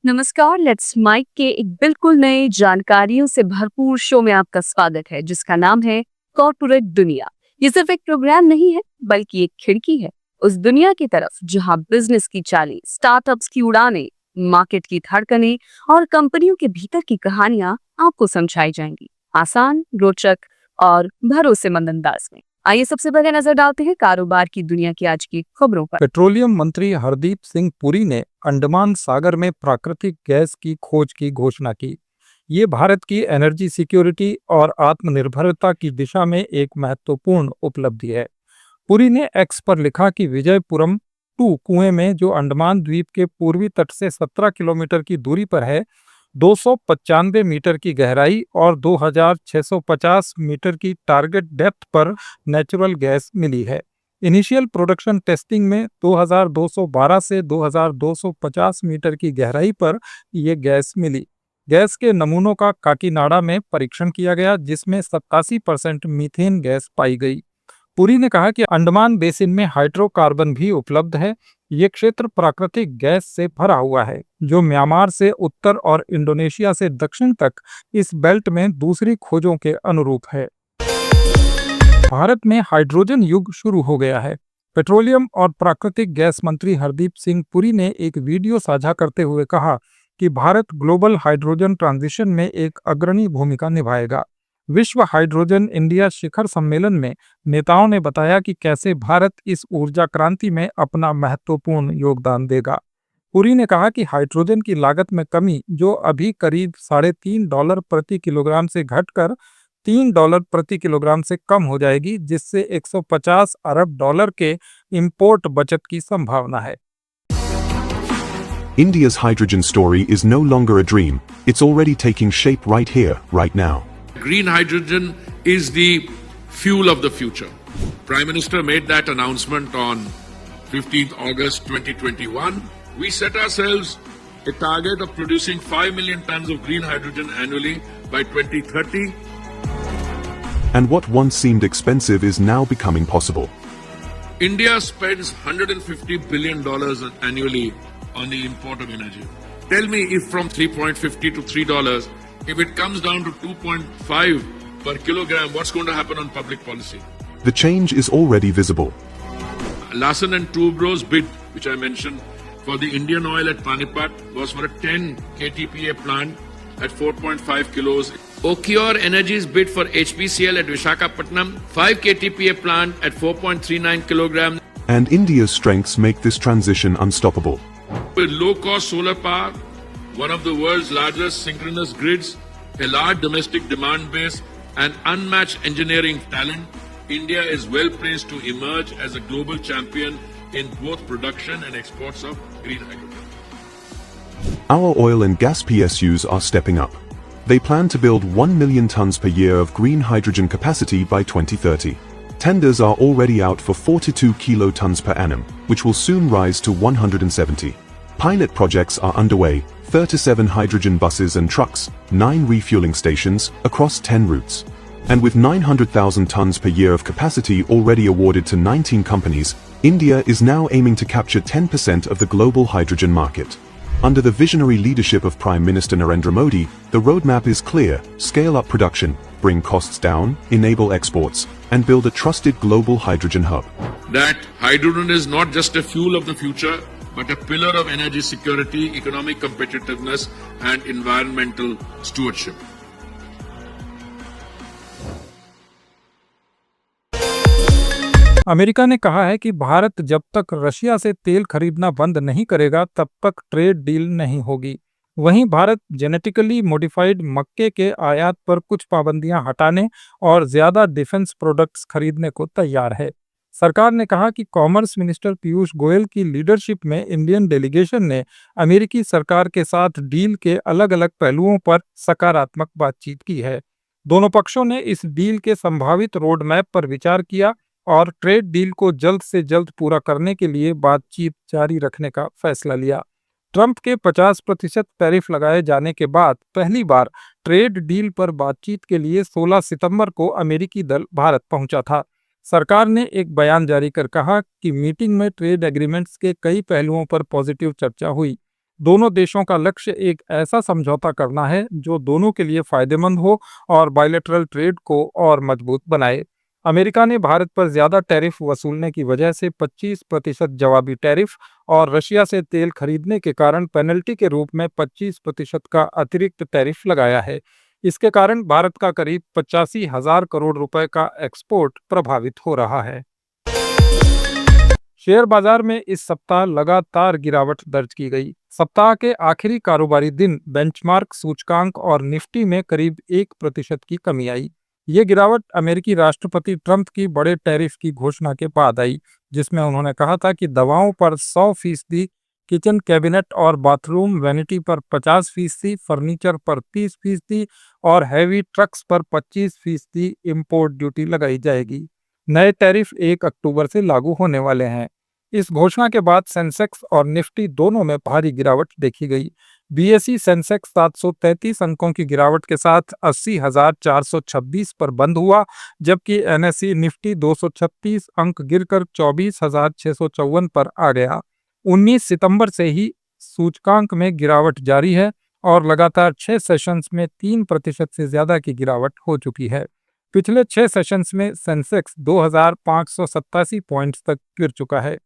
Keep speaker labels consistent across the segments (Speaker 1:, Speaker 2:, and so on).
Speaker 1: नमस्कार, let's mic के एक बिल्कुल नए जानकारियों से भरपूर शो में आपका स्वागत है जिसका नाम है कॉर्पोरेट दुनिया। ये सिर्फ एक प्रोग्राम नहीं है बल्कि एक खिड़की है उस दुनिया की तरफ जहां बिजनेस की चालें, स्टार्टअप्स की उड़ानें, मार्केट की धड़कनें और कंपनियों के भीतर की कहानियां आपको समझाई जाएंगी आसान, रोचक और भरोसेमंद अंदाज में। आइए सबसे पहले नजर डालते हैं कारोबार की दुनिया की आज की खबरों पर।
Speaker 2: पेट्रोलियम मंत्री हरदीप सिंह पुरी ने अंडमान सागर में प्राकृतिक गैस की खोज की घोषणा की। ये भारत की एनर्जी सिक्योरिटी और आत्मनिर्भरता की दिशा में एक महत्वपूर्ण उपलब्धि है। पुरी ने एक्स पर लिखा कि विजयपुरम 2 कुएं में, जो अंडमान द्वीप के पूर्वी तट से 17 किलोमीटर की दूरी पर है, 295 मीटर की गहराई और 2650 मीटर की टारगेट डेप्थ पर नेचुरल गैस मिली है। इनिशियल प्रोडक्शन टेस्टिंग में 2212 से 2250 मीटर की गहराई पर यह गैस मिली। गैस के नमूनों का काकीनाडा में परीक्षण किया गया जिसमें 87% मीथेन गैस पाई गई। पुरी ने कहा कि अंडमान बेसिन में हाइड्रोकार्बन भी उपलब्ध है। ये क्षेत्र प्राकृतिक गैस से भरा हुआ है जो म्यांमार से उत्तर और इंडोनेशिया से दक्षिण तक इस बेल्ट में दूसरी खोजों के अनुरूप है। भारत में हाइड्रोजन युग शुरू हो गया है। पेट्रोलियम और प्राकृतिक गैस मंत्री हरदीप सिंह पुरी ने एक वीडियो साझा करते हुए कहा कि भारत ग्लोबल हाइड्रोजन ट्रांजिशन में एक अग्रणी भूमिका निभाएगा। विश्व हाइड्रोजन इंडिया शिखर सम्मेलन में नेताओं ने बताया कि कैसे भारत इस ऊर्जा क्रांति में अपना महत्वपूर्ण योगदान देगा। पुरी ने कहा कि हाइड्रोजन की लागत में कमी, जो अभी करीब $3.5 प्रति किलोग्राम से घटकर $3 प्रति किलोग्राम से कम हो जाएगी, जिससे $150 अरब के इंपोर्ट बचत की संभावना है।
Speaker 3: India's hydrogen story is no longer a dream. It's already taking shape right here, right now.
Speaker 4: Green hydrogen is the fuel of the future. Prime Minister made that announcement on 15th August 2021. We set ourselves a target of producing 5 million tons of green hydrogen annually by 2030.
Speaker 3: And what once seemed expensive is now becoming possible.
Speaker 4: India spends $150 billion annually on the import of energy. Tell me, if from 3.50 to $3, if it comes down to 2.5 per kilogram, what's going to happen on public policy?
Speaker 3: The change is already visible.
Speaker 4: Larsen and Toubro's bid, which I mentioned, for the Indian oil at Panipat was for a 10 KTPA plant at 4.5 kilos. Okior Energy's bid for HPCL at Visakhapatnam, 5 KTPA plant at 4.39 kilograms.
Speaker 3: And India's strengths make this transition unstoppable.
Speaker 4: With low-cost solar power, one of the world's largest synchronous grids, a large domestic demand base, and unmatched engineering talent, India is well placed to emerge as a global champion in both production and exports of green hydrogen.
Speaker 3: Our oil and gas PSUs are stepping up. They plan to build 1 million tons per year of green hydrogen capacity by 2030. Tenders are already out for 42 kilotons per annum, which will soon rise to 170. Pilot projects are underway, 37 hydrogen buses and trucks, 9 refueling stations, across 10 routes. And with 900,000 tons per year of capacity already awarded to 19 companies, India is now aiming to capture 10% of the global hydrogen market. Under the visionary leadership of Prime Minister Narendra Modi, the roadmap is clear: scale up production, bring costs down, enable exports, and build a trusted global hydrogen hub.
Speaker 4: That hydrogen is not just a fuel of the future, but a pillar of energy security, economic competitiveness, and environmental stewardship.
Speaker 2: America ने कहा है कि भारत जब तक Russia से तेल खरीदना बंद नहीं करेगा तब तक ट्रेड डील नहीं होगी। वहीं भारत जेनेटिकली मॉडिफाइड मक्के के आयात पर कुछ पाबंदियां हटाने और ज्यादा डिफेंस प्रोडक्ट्स खरीदने को तैयार है। सरकार ने कहा कि कॉमर्स मिनिस्टर पीयूष गोयल की लीडरशिप में इंडियन डेलीगेशन ने अमेरिकी सरकार के साथ डील के अलग अलग पहलुओं पर सकारात्मक बातचीत की है। दोनों पक्षों ने इस डील के संभावित रोड मैप पर विचार किया और ट्रेड डील को जल्द से जल्द पूरा करने के लिए बातचीत जारी रखने का फैसला लिया। ट्रंप के 50% टैरिफ लगाए जाने के बाद पहली बार ट्रेड डील पर बातचीत के लिए 16 सितंबर को अमेरिकी दल भारत पहुंचा था। सरकार ने एक बयान जारी कर कहा कि मीटिंग में ट्रेड एग्रीमेंट्स के कई पहलुओं पर पॉजिटिव चर्चा हुई। दोनों देशों का लक्ष्य एक ऐसा समझौता करना है जो दोनों के लिए फायदेमंद हो और बायलैटरल ट्रेड को और मजबूत बनाए। अमेरिका ने भारत पर ज्यादा टैरिफ वसूलने की वजह से 25% जवाबी टैरिफ और रशिया से तेल खरीदने के कारण पेनल्टी के रूप में 25% का अतिरिक्त टैरिफ लगाया है। इसके कारण भारत का करीब 85,000 करोड़ रुपए का एक्सपोर्ट प्रभावित हो रहा है। शेयर बाजार में इस सप्ताह लगातार गिरावट दर्ज की गई। सप्ताह के आखिरी कारोबारी दिन बेंचमार्क सूचकांक और निफ्टी में करीब 1% की कमी आई। ये गिरावट अमेरिकी राष्ट्रपति ट्रंप की बड़े टैरिफ की घोषणा के बाद आई, जिसमें उन्होंने कहा था कि दवाओं पर 100%, किचन कैबिनेट और बाथरूम वैनिटी पर 50%, फर्नीचर पर 30% और हैवी ट्रक्स पर 25% इंपोर्ट ड्यूटी लगाई जाएगी। नए टैरिफ 1 अक्टूबर से लागू होने वाले हैं। इस घोषणा के बाद सेंसेक्स और निफ्टी दोनों में भारी गिरावट देखी गई। बीएसई सेंसेक्स 733 अंकों की गिरावट के साथ 80,426 पर बंद हुआ, जबकि एनएसई निफ्टी 236 अंक गिरकर 24,654 पर आ गया। 19 सितंबर से ही सूचकांक में गिरावट जारी है और लगातार 6 सेशंस में 3% से ज्यादा की गिरावट हो चुकी है। पिछले 6 सेशंस में सेंसेक्स 2,587 पॉइंट्स तक गिर चुका है।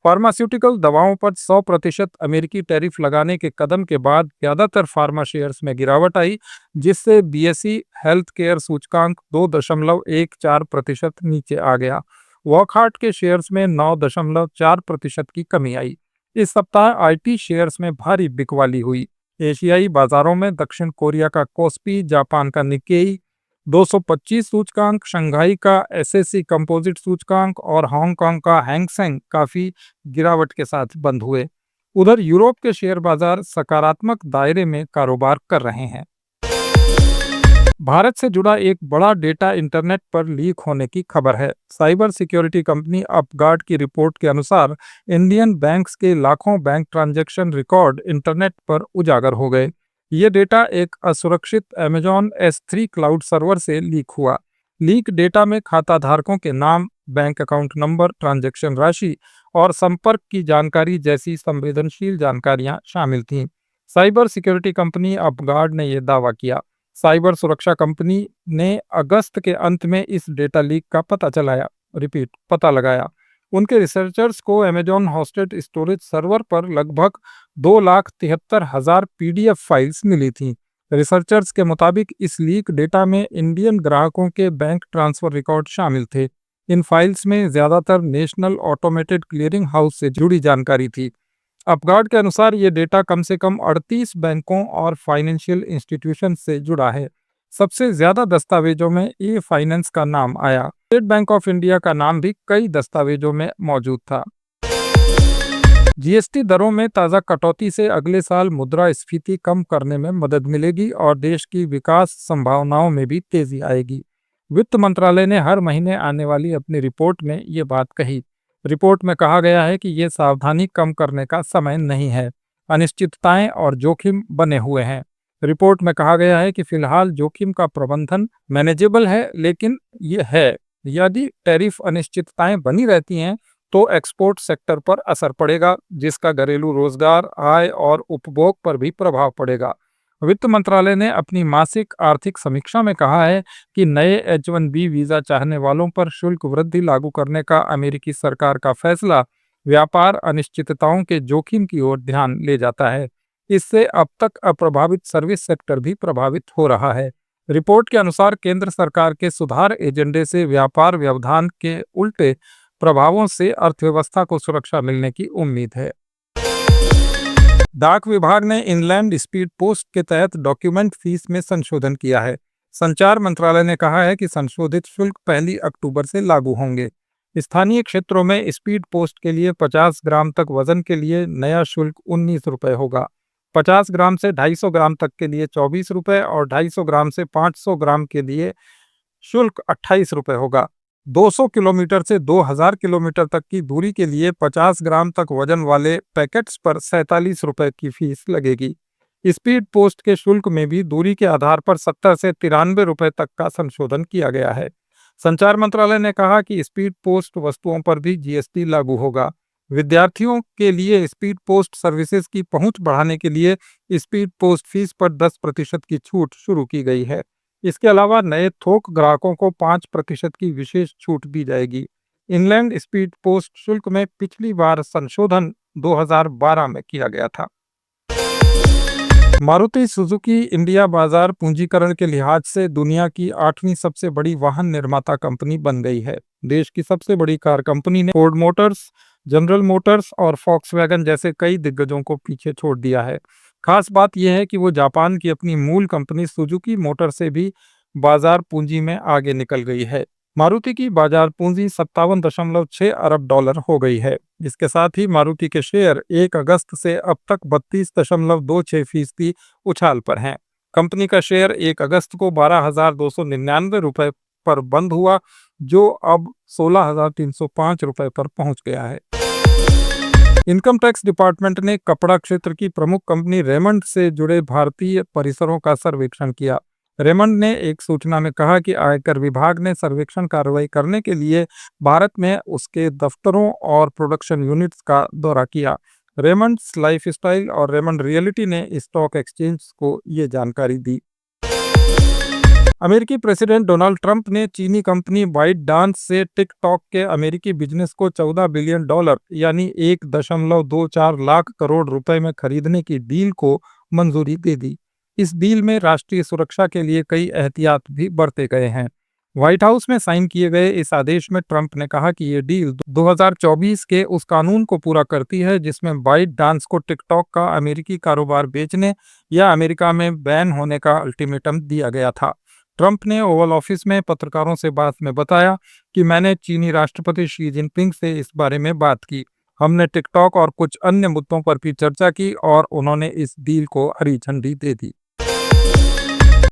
Speaker 2: फार्मास्यूटिकल दवाओं पर 100% अमेरिकी टैरिफ लगाने के कदम के बाद ज्यादातर फार्मा शेयर्स में गिरावट आई, जिससे बीएसई हेल्थ केयर सूचकांक 2.14% नीचे आ गया। वॉकहार्ट के शेयर्स में 9.4% की कमी आई। इस सप्ताह आईटी शेयर्स में भारी बिकवाली हुई। एशियाई बाजारों में दक्षिण कोरिया का कोस्पी, जापान का निक्केई 225 सूचकांक, शंघाई का एसएससी कंपोजिट सूचकांक और हांगकांग का हैंगसेंग काफी गिरावट के साथ बंद हुए। उधर यूरोप के शेयर बाजार सकारात्मक दायरे में कारोबार कर रहे हैं। भारत से जुड़ा एक बड़ा डेटा इंटरनेट पर लीक होने की खबर है। साइबर सिक्योरिटी कंपनी अपगार्ड की रिपोर्ट के अनुसार इंडियन बैंक्स के लाखों बैंक ट्रांजैक्शन रिकॉर्ड इंटरनेट पर उजागर हो गए। ये डेटा एक असुरक्षित Amazon S3 क्लाउड सर्वर से लीक हुआ। लीक डेटा में खाता धारकों के नाम, बैंक अकाउंट नंबर, ट्रांजैक्शन राशि और संपर्क की जानकारी जैसी संवेदनशील जानकारियां शामिल थीं। साइबर सिक्योरिटी कंपनी अपगार्ड ने यह दावा किया। साइबर सुरक्षा कंपनी ने अगस्त के अंत में इस डेटा लीक का पता लगाया। उनके रिसर्चर्स को Amazon होस्टेड स्टोरेज सर्वर पर लगभग 2,73,000 PDF फाइल्स मिली थीं। रिसर्चर्स के मुताबिक इस लीक डेटा में इंडियन ग्राहकों के बैंक ट्रांसफर रिकॉर्ड शामिल थे। इन फाइल्स में ज्यादातर नेशनल ऑटोमेटेड क्लियरिंग हाउस से जुड़ी जानकारी थी। अपगार्ड के अनुसार ये डेटा कम से कम 38 बैंकों और फाइनेंशियल इंस्टीट्यूशन से जुड़ा है। सबसे ज्यादा दस्तावेजों में ई फाइनेंस का नाम आया। स्टेट बैंक ऑफ इंडिया का नाम भी कई दस्तावेजों में मौजूद था। जीएसटी दरों में ताज़ा कटौती से अगले साल मुद्रास्फीति कम करने में मदद मिलेगी और देश की विकास संभावनाओं में भी तेजी आएगी। वित्त मंत्रालय ने हर महीने आने वाली अपनी रिपोर्ट में ये बात कही। रिपोर्ट में कहा गया है कि ये सावधानी कम करने का समय नहीं है। अनिश्चितताएं और जोखिम बने हुए हैं। रिपोर्ट में कहा गया है कि फिलहाल जोखिम का प्रबंधन मैनेजेबल है, लेकिन ये है यदि टैरिफ अनिश्चितताएं बनी रहती हैं तो एक्सपोर्ट सेक्टर पर असर पड़ेगा, जिसका घरेलू रोजगार, आय और उपभोग पर भी प्रभाव पड़ेगा। वित्त मंत्रालय ने अपनी मासिक आर्थिक समीक्षा में कहा है कि नए H-1B वीजा चाहने वालों पर शुल्क वृद्धि लागू करने का अमेरिकी सरकार का फैसला व्यापार अनिश्चितताओं के जोखिम की ओर ध्यान ले जाता है। इससे अब तक अप्रभावित सर्विस सेक्टर भी प्रभावित हो रहा है। रिपोर्ट के अनुसार केंद्र सरकार के सुधार एजेंडे से व्यापार व्यवधान के उल्टे प्रभावों से अर्थव्यवस्था को सुरक्षा मिलने की उम्मीद है। डाक विभाग ने इनलैंड स्पीड पोस्ट के तहत डॉक्यूमेंट फीस में संशोधन किया है। संचार मंत्रालय ने कहा है कि संशोधित शुल्क 1 अक्टूबर से लागू होंगे। स्थानीय क्षेत्रों में स्पीड पोस्ट के लिए 50 ग्राम तक वजन के लिए नया शुल्क 19 रुपये होगा। 50 ग्राम से 250 ग्राम तक के लिए 24 रुपये और 250 ग्राम से 500 ग्राम के लिए शुल्क 28 रुपये होगा। 200 किलोमीटर से 2000 किलोमीटर तक की दूरी के लिए 50 ग्राम तक वजन वाले पैकेट्स पर 47 रुपये की फीस लगेगी। स्पीड पोस्ट के शुल्क में भी दूरी के आधार पर 70 से 93 रुपये तक का संशोधन किया गया है। संचार मंत्रालय ने कहा कि स्पीड पोस्ट वस्तुओं पर भी जीएसटी लागू होगा। विद्यार्थियों के लिए स्पीड पोस्ट सर्विसेज की पहुंच बढ़ाने के लिए स्पीड पोस्ट फीस पर 10% की छूट शुरू की गई है। इसके अलावा नए थोक ग्राहकों को 5% की विशेष छूट दी जाएगी। इनलैंड स्पीड पोस्ट शुल्क में पिछली बार संशोधन 2012 में किया गया था। मारुति सुजुकी इंडिया बाजार पूंजीकरण के लिहाज से दुनिया की 8वीं सबसे बड़ी वाहन निर्माता कंपनी बन गई है। देश की सबसे बड़ी कार कंपनी ने फोर्ड मोटर्स, जनरल मोटर्स और फॉक्सवैगन जैसे कई दिग्गजों को पीछे छोड़ दिया है। खास बात यह है कि वो जापान की अपनी मूल कंपनी सुजुकी मोटर से भी बाजार पूंजी में आगे निकल गई है। मारुति की बाजार पूंजी 57.6 अरब डॉलर हो गई है। इसके साथ ही मारुति के शेयर 1 अगस्त से अब तक 32.26% उछाल पर हैं। कंपनी का शेयर 1 अगस्त को 12,299 रुपए पर बंद हुआ, जो अब 16,305 रुपए पर पहुंच गया है। इनकम टैक्स डिपार्टमेंट ने कपड़ा क्षेत्र की प्रमुख कंपनी रेमंड से जुड़े भारतीय परिसरों का सर्वेक्षण किया। रेमंड ने एक सूचना में कहा कि आयकर विभाग ने सर्वेक्षण कार्रवाई करने के लिए भारत में उसके दफ्तरों और प्रोडक्शन यूनिट्स का दौरा किया। रेमंड लाइफस्टाइल और रेमंड रियलिटी ने स्टॉक एक्सचेंज को ये जानकारी दी। अमेरिकी प्रेसिडेंट डोनाल्ड ट्रंप ने चीनी कंपनी बाइट डांस से टिकटॉक के अमेरिकी बिजनेस को $14 बिलियन यानी 1.24 लाख करोड़ रुपए में खरीदने की डील को मंजूरी दे दी। इस डील में राष्ट्रीय सुरक्षा के लिए कई एहतियात भी बरते गए हैं। व्हाइट हाउस में साइन किए गए इस आदेश में ट्रंप ने कहा कि ये डील 2024 के उस कानून को पूरा करती है जिसमें बाइट डांस को टिकटॉक का अमेरिकी कारोबार बेचने या अमेरिका में बैन होने का अल्टीमेटम दिया गया था। ट्रंप ने ओवल ऑफिस में पत्रकारों से बात में बताया कि मैंने चीनी राष्ट्रपति शी जिनपिंग से इस बारे में बात की। हमने टिकटॉक और कुछ अन्य मुद्दों पर भी चर्चा की और उन्होंने इस डील को हरी झंडी दे दी।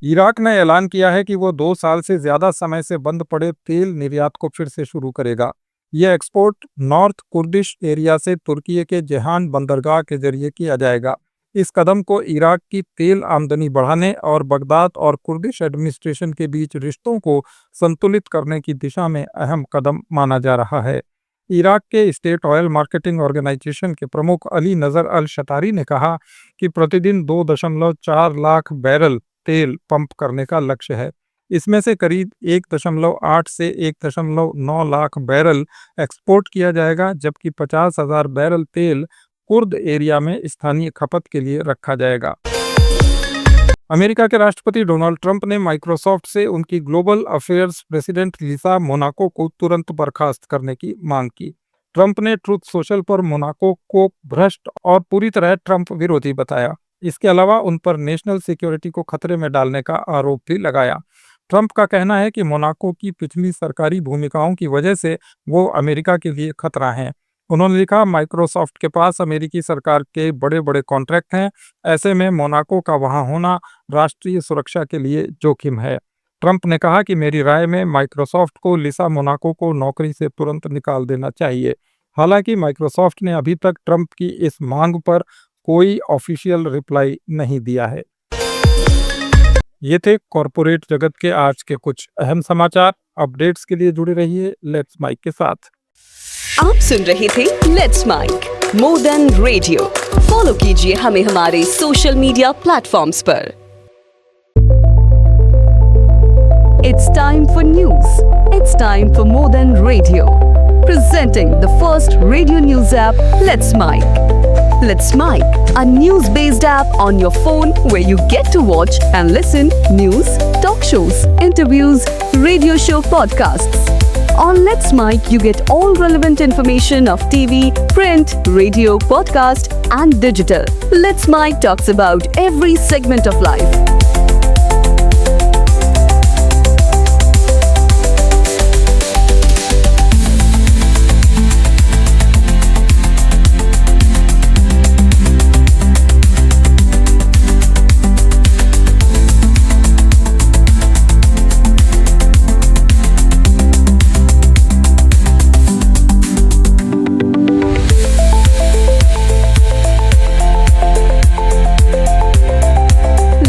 Speaker 2: इराक ने ऐलान किया है कि वो 2 साल से ज्यादा समय से बंद पड़े तेल निर्यात को फिर से शुरू करेगा। यह एक्सपोर्ट नॉर्थ कुर्दिश एरिया से तुर्की के जेहान बंदरगाह के जरिए किया जाएगा। इस कदम को इराक की तेल आमदनी बढ़ाने और बगदाद और कुर्दिश एडमिनिस्ट्रेशन के बीच रिश्तों को संतुलित करने की दिशा में अहम कदम माना जा रहा है। इराक के स्टेट ऑयल मार्केटिंग ऑर्गेनाइजेशन के प्रमुख अली नजर अल शतारी ने कहा कि प्रतिदिन 2.4 लाख बैरल तेल पंप करने का लक्ष्य है। इसमें से करीब 1.8 से 1.9 लाख बैरल एक्सपोर्ट किया जाएगा, जबकि 50,000 बैरल तेल कुर्द एरिया में स्थानीय खपत के लिए रखा जाएगा। अमेरिका के राष्ट्रपति डोनाल्ड ट्रंप ने माइक्रोसॉफ्ट से उनकी ग्लोबल अफेयर्स प्रेसिडेंट लिसा मोनाको को तुरंत बर्खास्त करने की मांग की। ट्रंप ने ट्रुथ सोशल पर मोनाको को भ्रष्ट और पूरी तरह ट्रंप विरोधी बताया। इसके अलावा उन पर नेशनल सिक्योरिटी को खतरे में डालने का आरोप भी लगाया। ट्रंप का कहना है कि मोनाको की पिछली सरकारी भूमिकाओं की वजह से वो अमेरिका के लिए खतरा हैं। उन्होंने लिखा, माइक्रोसॉफ्ट के पास अमेरिकी सरकार के बड़े बड़े कॉन्ट्रैक्ट हैं, ऐसे में मोनाको का वहां होना राष्ट्रीय सुरक्षा के लिए जोखिम है। ट्रंप ने कहा कि मेरी राय में माइक्रोसॉफ्ट को लिसा मोनाको को नौकरी से तुरंत निकाल देना चाहिए। हालांकि माइक्रोसॉफ्ट ने अभी तक ट्रंप की इस मांग पर कोई ऑफिशियल रिप्लाई नहीं दिया है। ये थे कॉरपोरेट जगत के आज के कुछ अहम समाचार। अपडेट्स के लिए जुड़े रहिए लेट्स माइक के साथ।
Speaker 1: आप सुन रहे थे let's mike more than radio. Follow कीजिए हमें हमारे सोशल मीडिया प्लेटफॉर्म्स पर। It's time for news. It's time for more than radio. Presenting the first radio news app, Let's Mic. Let's Mic, a news-based app on your phone where you get to watch and listen news, talk shows, interviews, radio show podcasts. On Let's Mic, you get all relevant information of TV, print, radio, podcast, and digital. Let's Mic talks about every segment of life.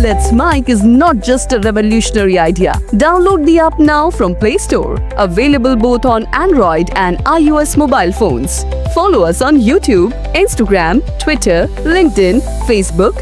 Speaker 1: Let's Mic is not just a revolutionary idea. Download the app now from Play Store. Available both on Android and iOS mobile phones. Follow us on YouTube, Instagram, Twitter, LinkedIn, Facebook,